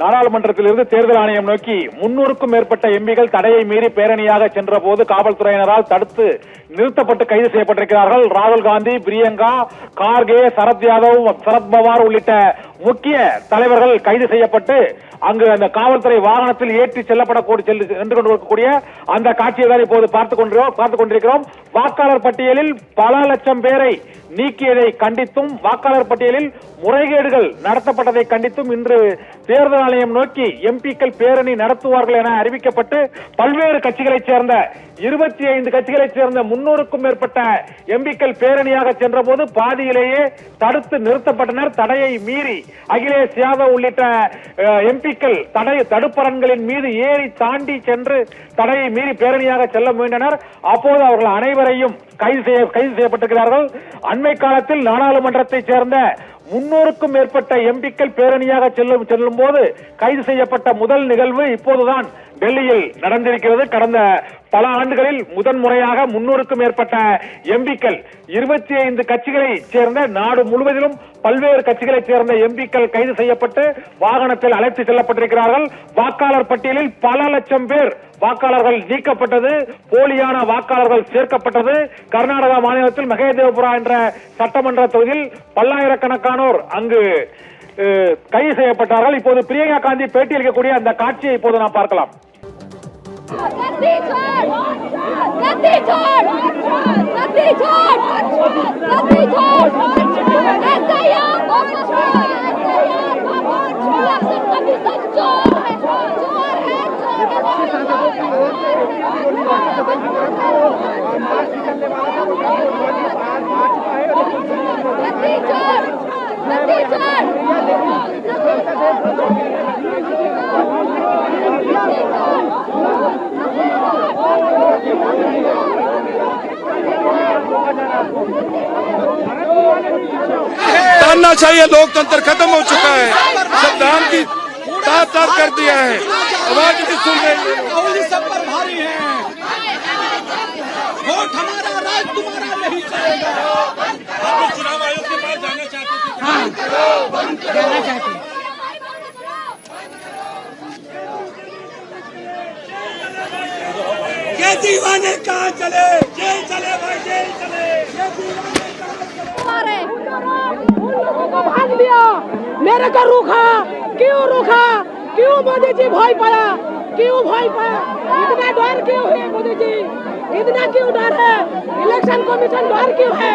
நாடாளுமன்றத்திலிருந்து தேர்தல் ஆணையம் நோக்கி 300க்கும் மேற்பட்ட எம்பிகள் தடையை மீறி பேரணியாக சென்ற போது காவல்துறையினரால் தடுத்து நிறுத்தப்பட்டு கைது செய்யப்பட்டிருக்கிறார்கள். ராகுல் காந்தி, பிரியங்கா, கார்கே, சரத் யாதவ், சரத் பவார் உள்ளிட்ட முக்கிய தலைவர்கள் கைது செய்யப்பட்டு அங்கு அந்த காவல்துறை வாகனத்தில் ஏற்றி சென்று கொண்டிருக்கக்கூடிய அந்த காட்சியை தான் இப்போது பார்த்துக் கொண்டிருக்கிறோம். வாக்காளர் பட்டியலில் பல லட்சம் பேரை நீக்கியதை கண்டித்தும் வாக்காளர் பட்டியலில் முறைகேடுகள் நடத்தப்பட்டதை கண்டித்தும் இன்று தேர்தல் ஆணையம் நோக்கி எம்பிக்கள் பேரணி நடத்துவார்கள் என அறிவிக்கப்பட்டு பல்வேறு கட்சிகளைச் சேர்ந்த 25 கட்சிகளைச் சேர்ந்த 300க்கும் மேற்பட்ட எம்பிக்கள் பேரணியாக சென்ற போது பாதியிலேயே தடுத்து நிறுத்தப்பட்டனர். தடையை மீறி அகிலேஷ் யாதவ் உள்ளிட்ட எம்பிக்கள் தடுப்பரன்களின் மீது ஏறி தாண்டி சென்று தடையை மீறி பேரணியாக செல்ல முயன்றனர். அப்போது அவர்கள் அனைவரையும் கைது செய்யப்பட்டிருக்கிறார்கள். அண்மை காலத்தில் நாடாளுமன்றத்தைச் சேர்ந்த 300க்கும் மேற்பட்ட எம்பிக்கள் பேரணியாக செல்லும் போது கைது செய்யப்பட்ட முதல் நிகழ்வு இப்போதுதான் டெல்லியில் நடந்திருக்கிறது. கடந்த பல ஆண்டுகளில் முதன்முறையாக 300க்கும் மேற்பட்ட எம்பிக்கள் 25 கட்சிகளை சேர்ந்த நாடு முழுவதிலும் பல்வேறு கட்சிகளைச் சேர்ந்த எம்பிக்கள் கைது செய்யப்பட்டு வாகனத்தில் அழைத்து செல்லப்பட்டிருக்கிறார்கள். வாக்காளர் பட்டியலில் பல லட்சம் பேர் வாக்காளர்கள் நீக்கப்பட்டது, போலியான வாக்காளர்கள் சேர்க்கப்பட்டது. கர்நாடகா மாநிலத்தில் மகேதேவபுரா என்ற சட்டமன்ற தொகுதியில் பல்லாயிரக்கணக்கானோர் அங்கு கைது செய்யப்பட்டார்கள். இப்போது பிரியங்கா காந்தி பேட்டியளிக்கக்கூடிய அந்த காட்சியை இப்போது நாம் பார்க்கலாம். जानना चाहिए, लोकतंत्र खत्म हो चुका है, संविधान की तार कर दिया है, आवाज नहीं सुन रही, सब पर भारी है, वोट हमारा, राज तुम्हारा नहीं चलेगा। आप चुनाव आयोग के पास जाना चाहते थे? हाँ, जाना चाहते हैं। ये दीवाने कहाँ चले? जेल चले भाई, जेल चले। भाग दिया, मेरे को रूखा, क्यों मोदी जी भय पाया, इतना डर क्यों है मोदी जी, इतना क्यों डर है? इलेक्शन कमीशन डर क्यों है?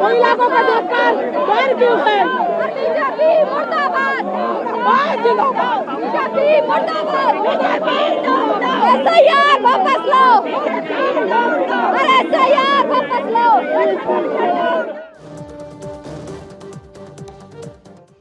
महिलाओं का डर क्यों है? बीजेपी मुर्दाबाद, SIR वापस लो, SIR वापस लो।